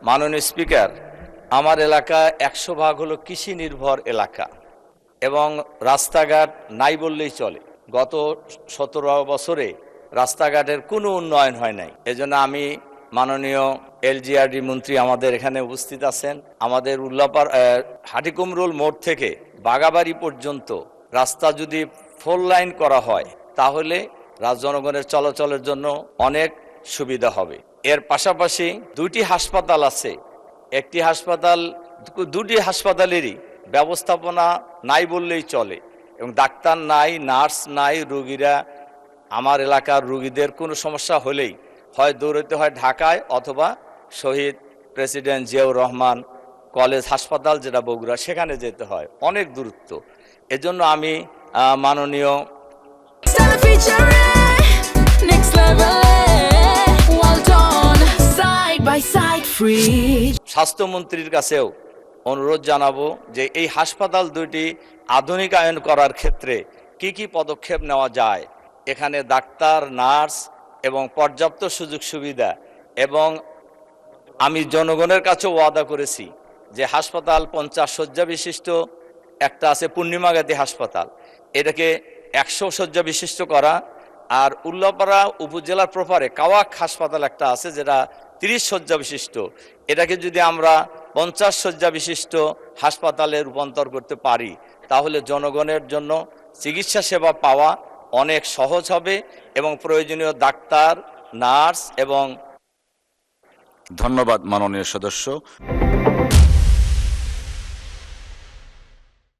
মাননীয় স্পিকার, আমার এলাকা 100 ভাগ হলো কৃষি নির্ভর এলাকা এবং রাস্তাঘাট নাই বললেই চলে। গত 17 বছরে রাস্তাঘাটের কোনো উন্নয়ন হয় নাই। এজন্য আমি মাননীয় এলজিআরডি মন্ত্রী আমাদের এখানে উপস্থিত আছেন। আমাদের হাটিকুমরুল মোড় থেকে বাগাবাড়ি পর্যন্ত রাস্তা যদি 4 লাইন করা হয় তাহলে জনগণের চলাচলের জন্য অনেক সুবিধা হবে। এর পাশাপাশি 2টি হাসপাতাল আছে। দুটি হাসপাতালেরই ব্যবস্থাপনা নাই বললেই চলে এবং ডাক্তার নাই, নার্স নাই। রোগীরা, আমার এলাকার রোগীদের কোনো সমস্যা হলেই হয় দৌড়াতে হয় ঢাকায় অথবা শহীদ প্রেসিডেন্ট জিয়াউর রহমান কলেজ হাসপাতাল, যেটা বগুড়া, সেখানে যেতে হয়, অনেক দূরত্ব। এজন্য আমি মাননীয় স্বাস্থ্যমন্ত্রীর কাছেও অনুরোধ জানাবো যে এই হাসপাতাল দুটি আধুনিকায়ন করার ক্ষেত্রে কি কি পদক্ষেপ নেওয়া যায়। এখানে ডাক্তার, নার্স এবং পর্যাপ্ত সুযোগ সুবিধা, এবং আমি জনগণের কাছে ওয়াদা করেছি যে হাসপাতাল 50 শয্যা বিশিষ্ট একটা আছে, পূর্ণিমাগাতি হাসপাতাল, এটাকে 100 শয্যা বিশিষ্ট করা। আর উল্লাপাড়া উপজেলার প্রপারে কাওয়াক হাসপাতাল একটা আছে যেটা 30 শয্যা বিশিষ্ট, এটাকে যদি আমরা 50 শয্যা বিশিষ্ট হাসপাতালে রূপান্তর করতে পারি তাহলে জনগণের জন্য চিকিৎসা সেবা পাওয়া অনেক সহজ হবে এবং প্রয়োজনীয় ডাক্তার, নার্স এবং ধন্যবাদ মাননীয় সদস্য।